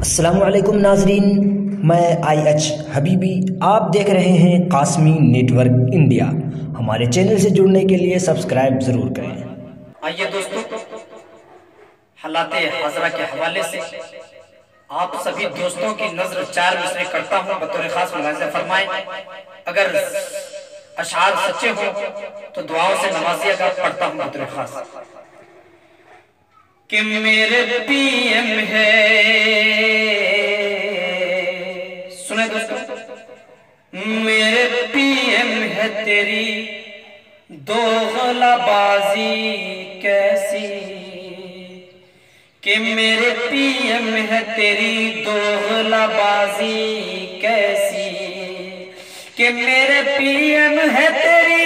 अस्सलामुअलैकुम नाजरीन, मैं IH हबीबी, आप देख रहे हैं कासमी नेटवर्क इंडिया। हमारे चैनल से जुड़ने के लिए सब्सक्राइब ज़रूर करें। आइए दोस्तों, हालात हाजरा के हवाले से आप सभी दोस्तों की नजर 4 मिसरे करता हूँ, बतौर खास मुलाहिजा फरमाएं। अगर अशार सच्चे हो तो दुआओं से नवाजिएगा। पढ़ता हूँ बतौर खास कि मेरे PM है, सुने दोस्तों, मेरे PM है तेरी दोगलाबाजी कैसी, कि मेरे PM है तेरी दोगलाबाजी कैसी, कि मेरे PM है तेरी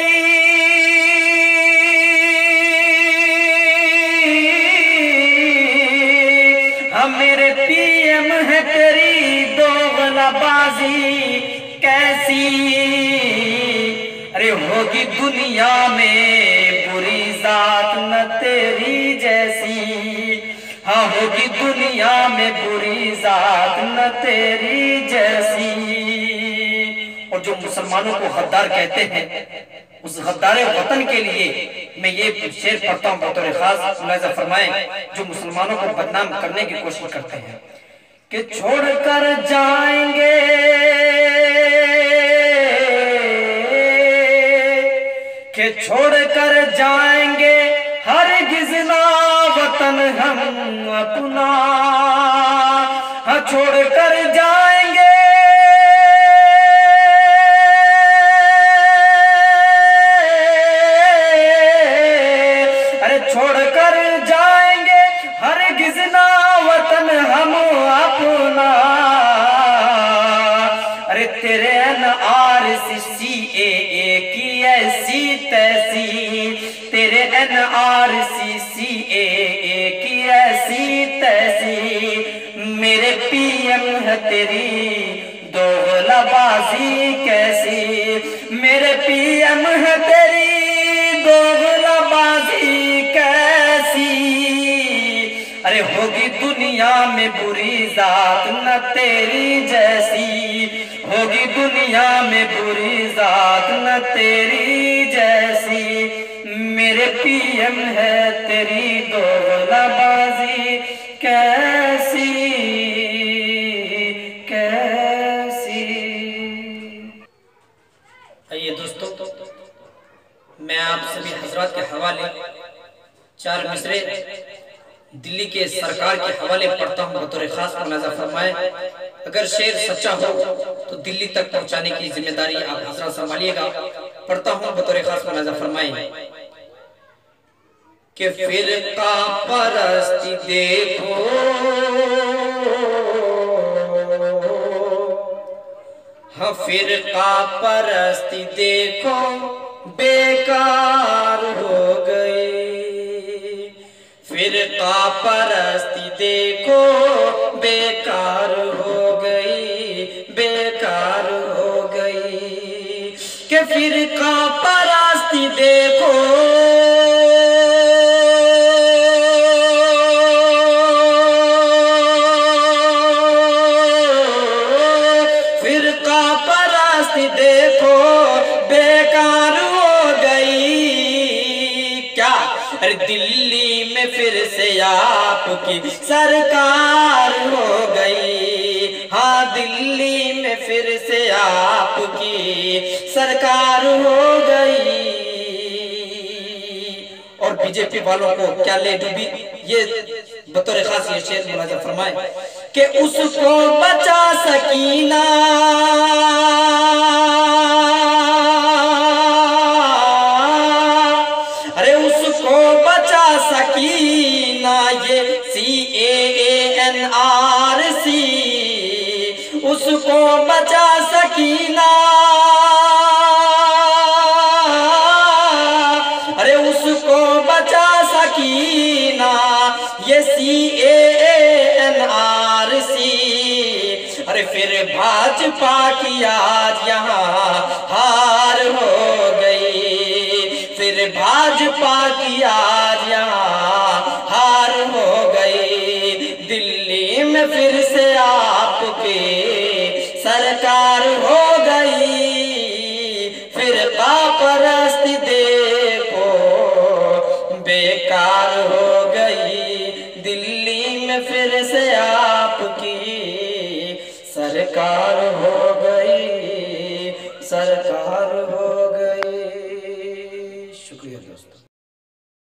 मेरे PM है तेरी दोगलाबाजी कैसी। अरे होगी दुनिया में बुरी जात न तेरी जैसी, हाँ होगी दुनिया में बुरी जात न तेरी जैसी। और जो मुसलमानों को गद्दार कहते हैं, उस गद्दारे वतन के लिए मैं ये शेर पढ़ता हूँ बतौर खास, मुलाहिजा फरमाएं, जो मुसलमानों को बदनाम करने की कोशिश करते हैं कि छोड़कर जाएंगे कि छोड़कर जाएंगे हरगिज़ ना वतन हम अपना, हाँ छोड़कर जाएंगे छोड़कर जाएंगे हरगिज़ ना वतन हम अपना। अरे तेरे NRC/CAA की ऐसी तैसी, तेरे NRC/CAA की ऐसी तैसी, मेरे PM है तेरी दोगलाबाजी कैसी, मेरे PM है तेरी दोगलाबाजी कैसी। अरे होगी दुनिया में बुरी जात न तेरी जैसी, होगी दुनिया में बुरी जात न तेरी जैसी, मेरे PM है तेरी दोगलाबाजी कैसी कैसी। आइए दोस्तों, मैं आप सभी हजरात के हवाले 4 मिसरे दिल्ली के सरकार के हवाले पढ़ता हूँ बतौर खास, मुलाहिजा फरमाएं। अगर शेर सच्चा हो तो दिल्ली तक पहुंचाने की जिम्मेदारी आप हजरात संभालिएगा। पढ़ता हूँ बतौर खास, मुलाहिजा फरमाएं कि फिरका परस्ती देखो, हाँ फिरका परस्ती देखो बेकार हो गई, फिरका परस्ती देखो बेकार हो गई, बेकार हो गई, कि फिरका परस्ती देखो देखो बेकार हो गई। क्या? अरे दिल्ली में फिर से आपकी सरकार हो गई, हाँ दिल्ली में फिर से आपकी सरकार हो गई। और बीजेपी वालों को क्या ले डूबी, ये बतौर खास ये शेर मुलाहिजा फरमाए कि उसको बचा सकीना, अरे उसको बचा सकीना ये CAA/NRC, उसको बचा सकीना, अरे उसको बचा सकीना ये CAA/NRC। अरे फिर भाजपा की आज यहाँ हार हो गई, फिर भाजपा की आज यहाँ हार हो गई। दिल्ली में फिर से आपकी सरकार हो गई। फिरका परस्ती देखो बेकार हो गई। दिल्ली में फिर से आपकी सरकार हो गई, सरकार हो